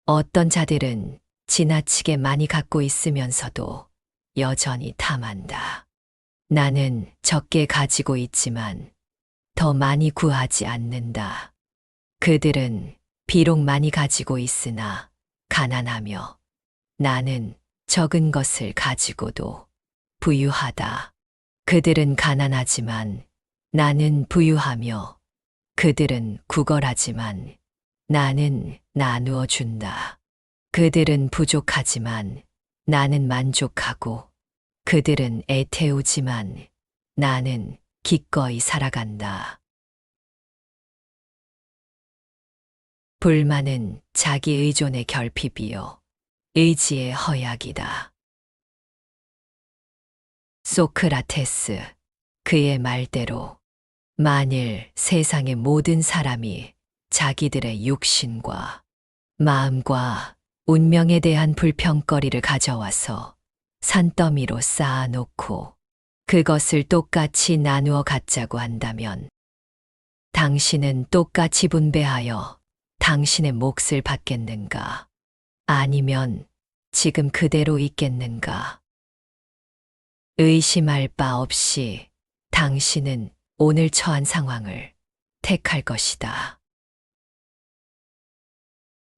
어떤 자들은 지나치게 많이 갖고 있으면서도 여전히 탐한다. 나는 적게 가지고 있지만 더 많이 구하지 않는다. 그들은 비록 많이 가지고 있으나 가난하며 나는 적은 것을 가지고도 부유하다. 그들은 가난하지만 나는 부유하며 그들은 구걸하지만 나는 나누어 준다. 그들은 부족하지만 나는 만족하고 그들은 애태우지만 나는 기꺼이 살아간다. 불만은 자기 의존의 결핍이요 의지의 허약이다. 소크라테스, 그의 말대로 만일 세상의 모든 사람이 자기들의 육신과 마음과 운명에 대한 불평거리를 가져와서 산더미로 쌓아놓고 그것을 똑같이 나누어 갖자고 한다면 당신은 똑같이 분배하여 당신의 몫을 받겠는가? 아니면 지금 그대로 있겠는가? 의심할 바 없이 당신은 오늘 처한 상황을 택할 것이다.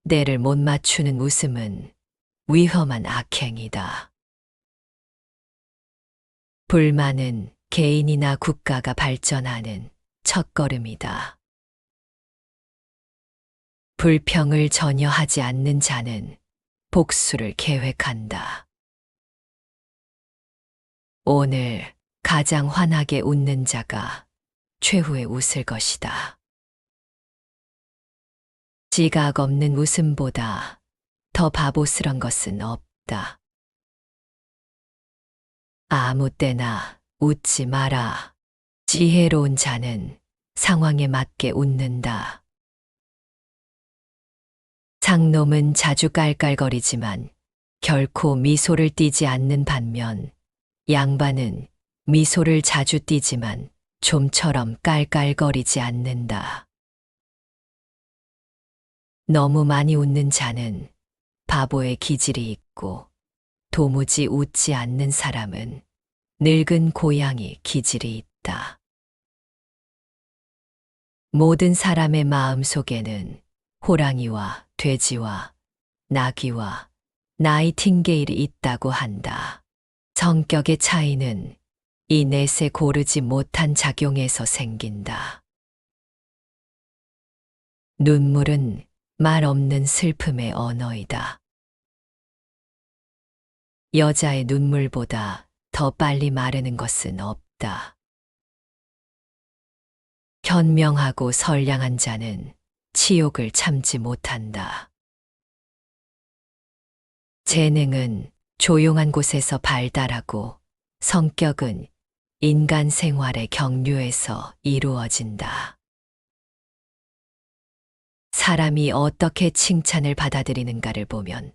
때를 못 맞추는 웃음은 위험한 악행이다. 불만은 개인이나 국가가 발전하는 첫걸음이다. 불평을 전혀 하지 않는 자는 복수를 계획한다. 오늘 가장 환하게 웃는 자가 최후에 웃을 것이다. 지각 없는 웃음보다 더 바보스런 것은 없다. 아무 때나 웃지 마라. 지혜로운 자는 상황에 맞게 웃는다. 상놈은 자주 깔깔거리지만 결코 미소를 띠지 않는 반면 양반은 미소를 자주 띠지만 좀처럼 깔깔거리지 않는다. 너무 많이 웃는 자는 바보의 기질이 있고 도무지 웃지 않는 사람은 늙은 고양이 기질이 있다. 모든 사람의 마음 속에는 호랑이와 돼지와 나귀와 나이팅게일이 있다고 한다. 성격의 차이는 이 넷에 고르지 못한 작용에서 생긴다. 눈물은 말 없는 슬픔의 언어이다. 여자의 눈물보다 더 빨리 마르는 것은 없다. 현명하고 선량한 자는 치욕을 참지 못한다. 재능은 조용한 곳에서 발달하고 성격은 인간 생활의 경류에서 이루어진다. 사람이 어떻게 칭찬을 받아들이는가를 보면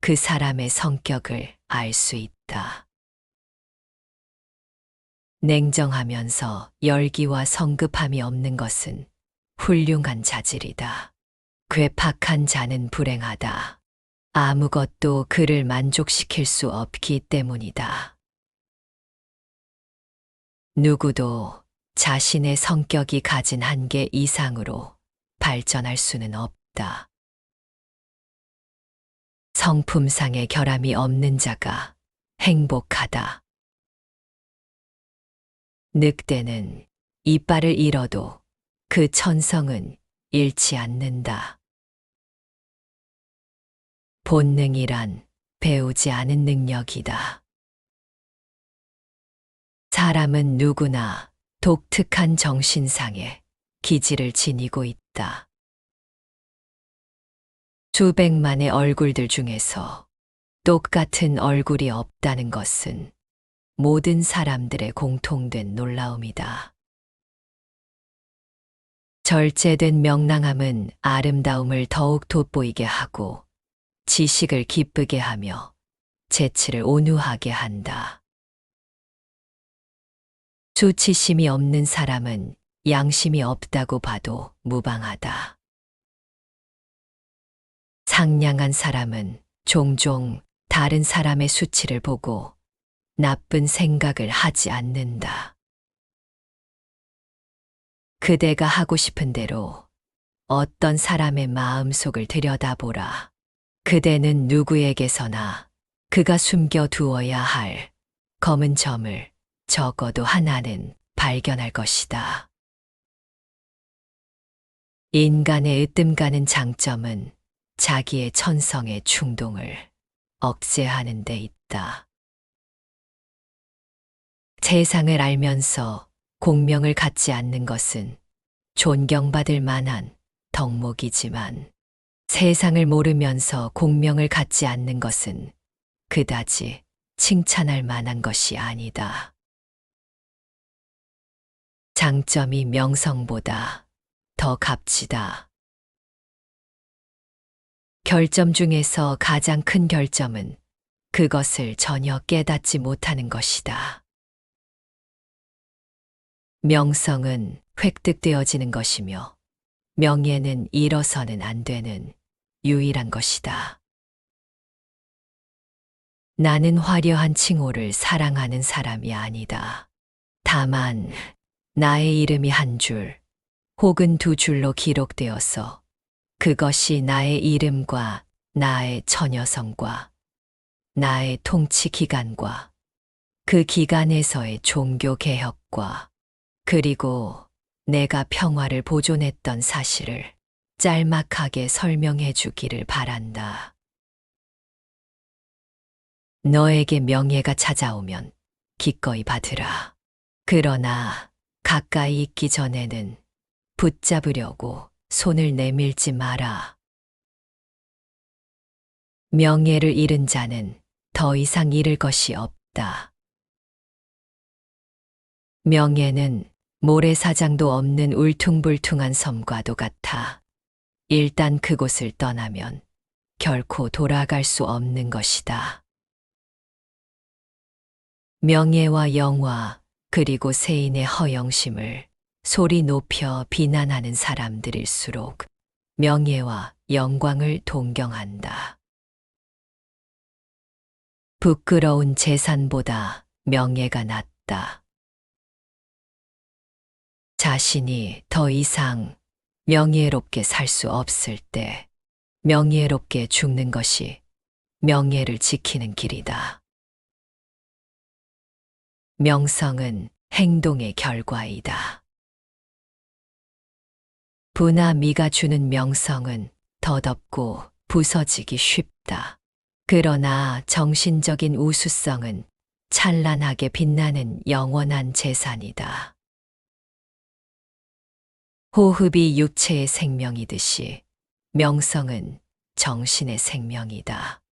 그 사람의 성격을 알 수 있다. 냉정하면서 열기와 성급함이 없는 것은 훌륭한 자질이다. 괴팍한 자는 불행하다. 아무것도 그를 만족시킬 수 없기 때문이다. 누구도 자신의 성격이 가진 한계 이상으로 발전할 수는 없다. 성품상의 결함이 없는 자가 행복하다. 늑대는 이빨을 잃어도 그 천성은 잃지 않는다. 본능이란 배우지 않은 능력이다. 사람은 누구나 독특한 정신상의 기질을 지니고 있다. 수백만의 얼굴들 중에서 똑같은 얼굴이 없다는 것은 모든 사람들의 공통된 놀라움이다. 절제된 명랑함은 아름다움을 더욱 돋보이게 하고 지식을 기쁘게 하며 재치를 온유하게 한다. 수치심이 없는 사람은 양심이 없다고 봐도 무방하다. 상냥한 사람은 종종 다른 사람의 수치를 보고 나쁜 생각을 하지 않는다. 그대가 하고 싶은 대로 어떤 사람의 마음속을 들여다보라. 그대는 누구에게서나 그가 숨겨두어야 할 검은 점을 적어도 하나는 발견할 것이다. 인간의 으뜸가는 장점은 자기의 천성의 충동을 억제하는 데 있다. 세상을 알면서 공명을 갖지 않는 것은 존경받을 만한 덕목이지만 세상을 모르면서 공명을 갖지 않는 것은 그다지 칭찬할 만한 것이 아니다. 장점이 명성보다 더 값지다. 결점 중에서 가장 큰 결점은 그것을 전혀 깨닫지 못하는 것이다. 명성은 획득되어지는 것이며 명예는 잃어서는 안 되는 유일한 것이다. 나는 화려한 칭호를 사랑하는 사람이 아니다. 다만 나의 이름이 한 줄 혹은 두 줄로 기록되어서 그것이 나의 이름과 나의 처녀성과 나의 통치 기간과 그 기간에서의 종교 개혁과 그리고 내가 평화를 보존했던 사실을 짤막하게 설명해 주기를 바란다. 너에게 명예가 찾아오면 기꺼이 받으라. 그러나 가까이 있기 전에는 붙잡으려고 손을 내밀지 마라. 명예를 잃은 자는 더 이상 잃을 것이 없다. 명예는 모래사장도 없는 울퉁불퉁한 섬과도 같아. 일단 그곳을 떠나면 결코 돌아갈 수 없는 것이다. 명예와 영화 그리고 세인의 허영심을 소리 높여 비난하는 사람들일수록 명예와 영광을 동경한다. 부끄러운 재산보다 명예가 낫다. 자신이 더 이상 명예롭게 살 수 없을 때 명예롭게 죽는 것이 명예를 지키는 길이다. 명성은 행동의 결과이다. 부나 미가 주는 명성은 덧없고 부서지기 쉽다. 그러나 정신적인 우수성은 찬란하게 빛나는 영원한 재산이다. 호흡이 육체의 생명이듯이 명성은 정신의 생명이다.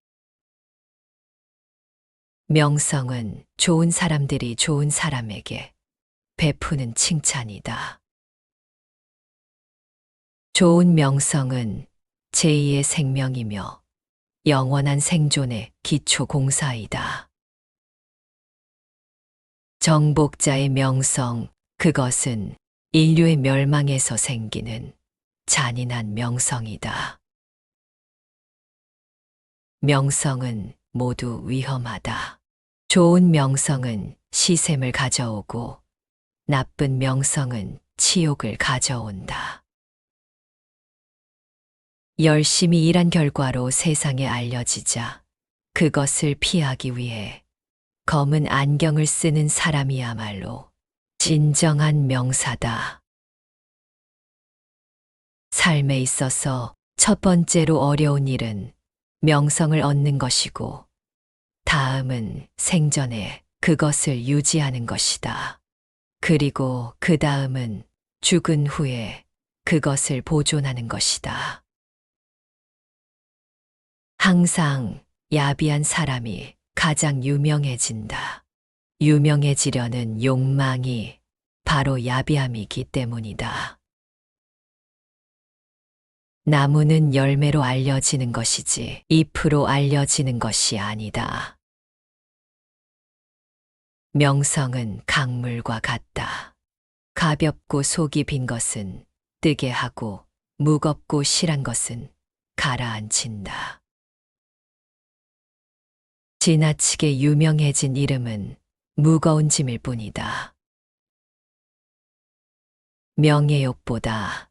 명성은 좋은 사람들이 좋은 사람에게 베푸는 칭찬이다. 좋은 명성은 제2의 생명이며 영원한 생존의 기초 공사이다. 정복자의 명성, 그것은 인류의 멸망에서 생기는 잔인한 명성이다. 명성은 모두 위험하다. 좋은 명성은 시샘을 가져오고 나쁜 명성은 치욕을 가져온다. 열심히 일한 결과로 세상에 알려지자 그것을 피하기 위해 검은 안경을 쓰는 사람이야말로 진정한 명사다. 삶에 있어서 첫 번째로 어려운 일은 명성을 얻는 것이고 다음은 생전에 그것을 유지하는 것이다. 그리고 그 다음은 죽은 후에 그것을 보존하는 것이다. 항상 야비한 사람이 가장 유명해진다. 유명해지려는 욕망이 바로 야비함이기 때문이다. 나무는 열매로 알려지는 것이지 잎으로 알려지는 것이 아니다. 명성은 강물과 같다. 가볍고 속이 빈 것은 뜨게 하고 무겁고 실한 것은 가라앉힌다. 지나치게 유명해진 이름은 무거운 짐일 뿐이다. 명예욕보다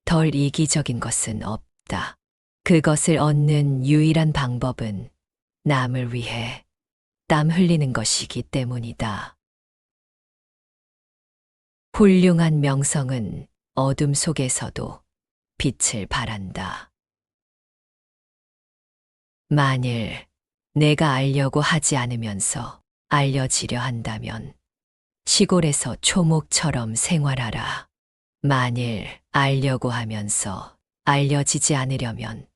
덜 이기적인 것은 없다. 그것을 얻는 유일한 방법은 남을 위해 땀 흘리는 것이기 때문이다. 훌륭한 명성은 어둠 속에서도 빛을 발한다. 만일 내가 알려고 하지 않으면서 알려지려 한다면 시골에서 초목처럼 생활하라. 만일 알려고 하면서 알려지지 않으려면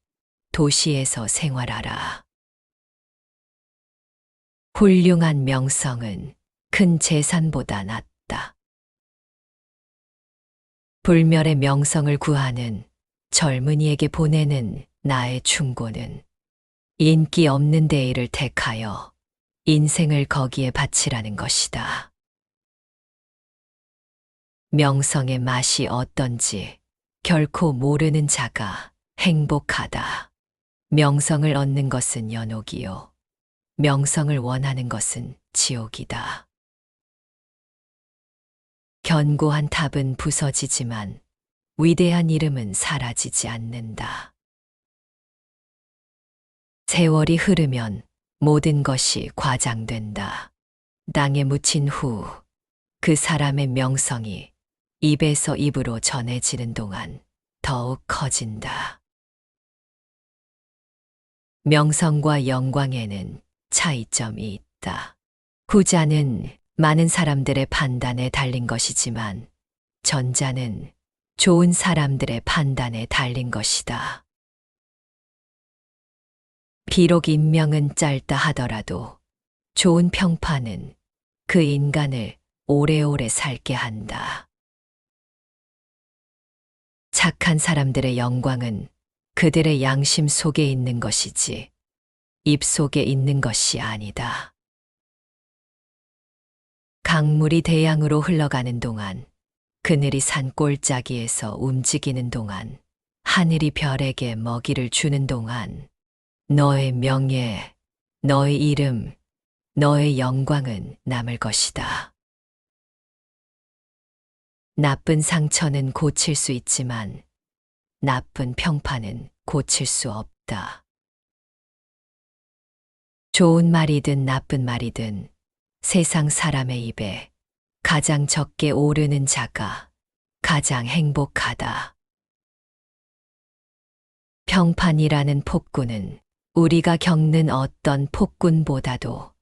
도시에서 생활하라. 훌륭한 명성은 큰 재산보다 낫다. 불멸의 명성을 구하는 젊은이에게 보내는 나의 충고는 인기 없는 대의를 택하여 인생을 거기에 바치라는 것이다. 명성의 맛이 어떤지 결코 모르는 자가 행복하다. 명성을 얻는 것은 연옥이요. 명성을 원하는 것은 지옥이다. 견고한 탑은 부서지지만 위대한 이름은 사라지지 않는다. 세월이 흐르면 모든 것이 과장된다. 땅에 묻힌 후 그 사람의 명성이 입에서 입으로 전해지는 동안 더욱 커진다. 명성과 영광에는 차이점이 있다. 후자는 많은 사람들의 판단에 달린 것이지만 전자는 좋은 사람들의 판단에 달린 것이다. 비록 인명은 짧다 하더라도 좋은 평판은 그 인간을 오래오래 살게 한다. 착한 사람들의 영광은 그들의 양심 속에 있는 것이지 입 속에 있는 것이 아니다. 강물이 대양으로 흘러가는 동안, 그늘이 산 골짜기에서 움직이는 동안, 하늘이 별에게 먹이를 주는 동안 너의 명예, 너의 이름, 너의 영광은 남을 것이다. 나쁜 상처는 고칠 수 있지만 나쁜 평판은 고칠 수 없다. 좋은 말이든 나쁜 말이든 세상 사람의 입에 가장 적게 오르는 자가 가장 행복하다. 평판이라는 폭군은 우리가 겪는 어떤 폭군보다도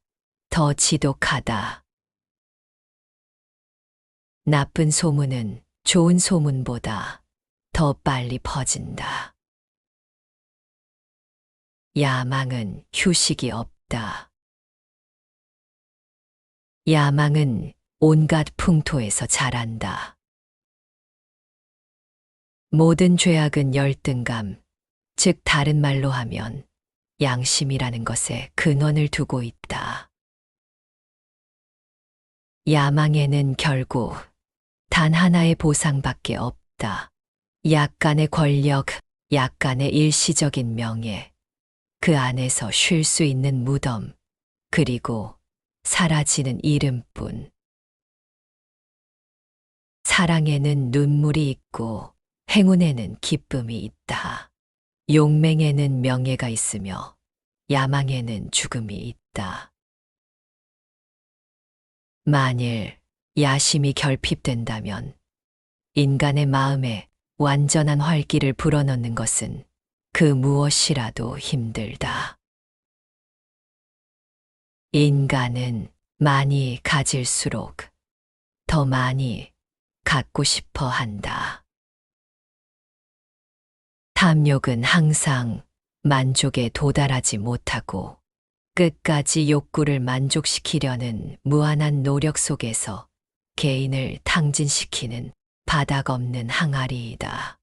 더 지독하다. 나쁜 소문은 좋은 소문보다 더 빨리 퍼진다. 야망은 휴식이 없다. 야망은 온갖 풍토에서 자란다. 모든 죄악은 열등감, 즉 다른 말로 하면 양심이라는 것에 근원을 두고 있다. 야망에는 결국 단 하나의 보상밖에 없다. 약간의 권력, 약간의 일시적인 명예, 그 안에서 쉴 수 있는 무덤, 그리고 사라지는 이름뿐. 사랑에는 눈물이 있고 행운에는 기쁨이 있다. 용맹에는 명예가 있으며 야망에는 죽음이 있다. 만일 야심이 결핍된다면 인간의 마음에 완전한 활기를 불어넣는 것은 그 무엇이라도 힘들다. 인간은 많이 가질수록 더 많이 갖고 싶어 한다. 탐욕은 항상 만족에 도달하지 못하고 끝까지 욕구를 만족시키려는 무한한 노력 속에서 개인을 탕진시키는 바닥 없는 항아리이다.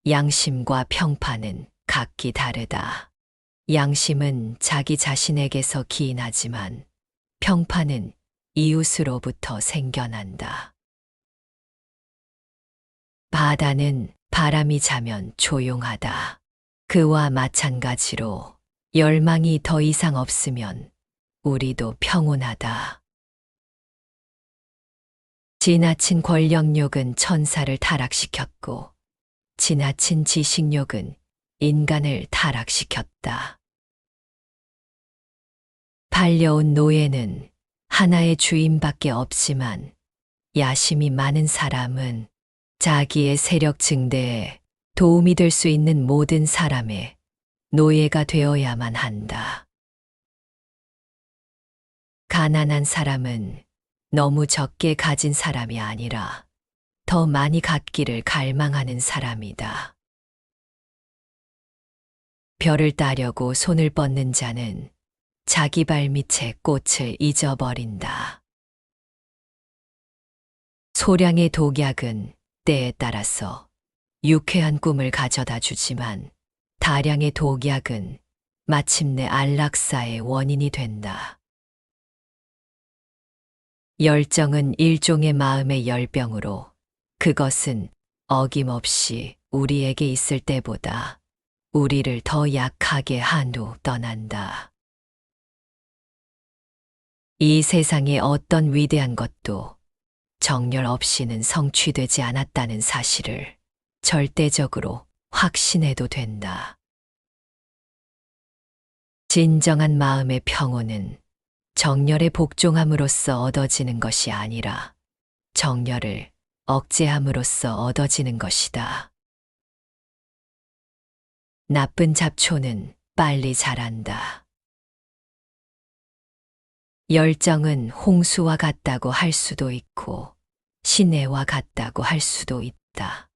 양심과 평판은 각기 다르다. 양심은 자기 자신에게서 기인하지만 평판은 이웃으로부터 생겨난다. 바다는 바람이 자면 조용하다. 그와 마찬가지로 열망이 더 이상 없으면 우리도 평온하다. 지나친 권력욕은 천사를 타락시켰고 지나친 지식욕은 인간을 타락시켰다. 팔려온 노예는 하나의 주인밖에 없지만 야심이 많은 사람은 자기의 세력 증대에 도움이 될 수 있는 모든 사람의 노예가 되어야만 한다. 가난한 사람은 너무 적게 가진 사람이 아니라 더 많이 갖기를 갈망하는 사람이다. 별을 따려고 손을 뻗는 자는 자기 발밑의 꽃을 잊어버린다. 소량의 독약은 때에 따라서 유쾌한 꿈을 가져다 주지만 다량의 독약은 마침내 안락사의 원인이 된다. 열정은 일종의 마음의 열병으로 그것은 어김없이 우리에게 있을 때보다 우리를 더 약하게 한 후 떠난다. 이 세상의 어떤 위대한 것도 정열 없이는 성취되지 않았다는 사실을 절대적으로 확신해도 된다. 진정한 마음의 평온은 정열에 복종함으로써 얻어지는 것이 아니라 정열을 억제함으로써 얻어지는 것이다. 나쁜 잡초는 빨리 자란다. 열정은 홍수와 같다고 할 수도 있고 시내와 같다고 할 수도 있다.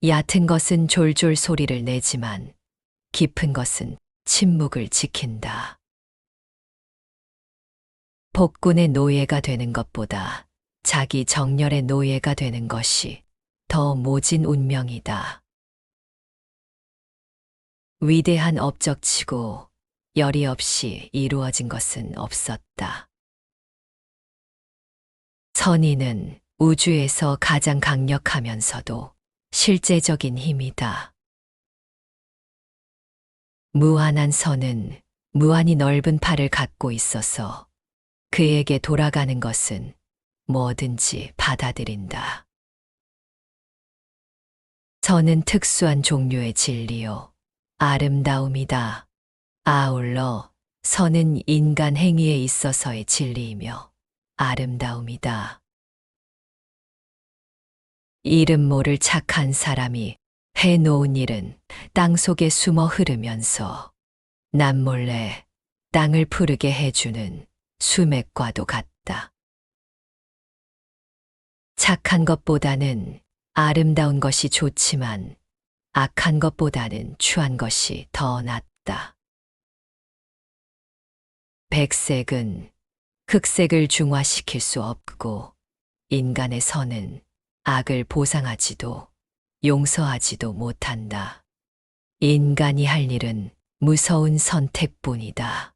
얕은 것은 졸졸 소리를 내지만 깊은 것은 침묵을 지킨다. 복군의 노예가 되는 것보다 자기 정열의 노예가 되는 것이 더 모진 운명이다. 위대한 업적치고 열의 없이 이루어진 것은 없었다. 선의는 우주에서 가장 강력하면서도 실제적인 힘이다. 무한한 선은 무한히 넓은 팔을 갖고 있어서 그에게 돌아가는 것은 뭐든지 받아들인다. 선은 특수한 종류의 진리요, 아름다움이다. 아울러 선은 인간 행위에 있어서의 진리이며 아름다움이다. 이름 모를 착한 사람이 해놓은 일은 땅 속에 숨어 흐르면서 남몰래 땅을 푸르게 해주는 수맥과도 같다. 착한 것보다는 아름다운 것이 좋지만 악한 것보다는 추한 것이 더 낫다. 백색은 흑색을 중화시킬 수 없고 인간의 선은 악을 보상하지도 용서하지도 못한다. 인간이 할 일은 무서운 선택뿐이다.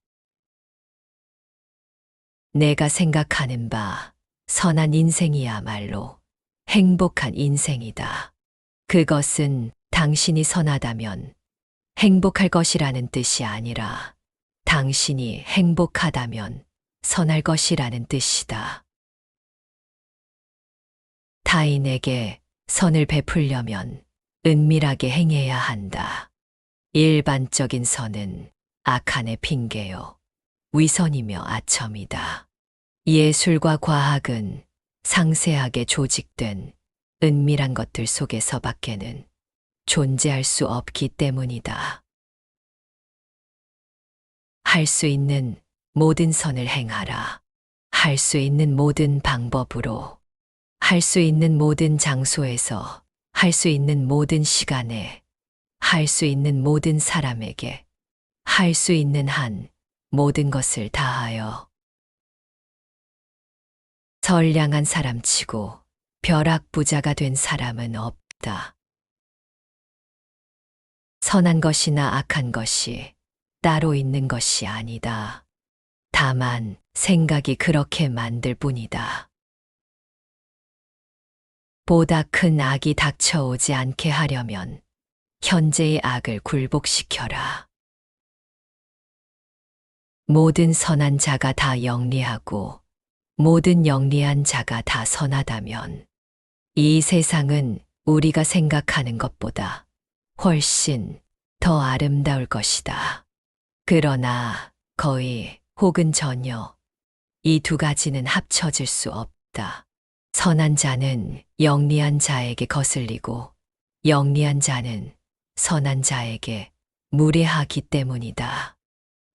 내가 생각하는 바 선한 인생이야말로 행복한 인생이다. 그것은 당신이 선하다면 행복할 것이라는 뜻이 아니라 당신이 행복하다면 선할 것이라는 뜻이다. 타인에게 선을 베풀려면 은밀하게 행해야 한다. 일반적인 선은 악한의 핑계요, 위선이며 아첨이다. 예술과 과학은 상세하게 조직된 은밀한 것들 속에서밖에는 존재할 수 없기 때문이다. 할 수 있는 모든 선을 행하라. 할 수 있는 모든 방법으로, 할 수 있는 모든 장소에서, 할 수 있는 모든 시간에, 할 수 있는 모든 사람에게, 할 수 있는 한 모든 것을 다하여. 선량한 사람치고 벼락부자가 된 사람은 없다. 선한 것이나 악한 것이 따로 있는 것이 아니다. 다만 생각이 그렇게 만들 뿐이다. 보다 큰 악이 닥쳐오지 않게 하려면 현재의 악을 굴복시켜라. 모든 선한 자가 다 영리하고 모든 영리한 자가 다 선하다면 이 세상은 우리가 생각하는 것보다 훨씬 더 아름다울 것이다. 그러나 거의 혹은 전혀 이 두 가지는 합쳐질 수 없다. 선한 자는 영리한 자에게 거슬리고 영리한 자는 선한 자에게 무례하기 때문이다.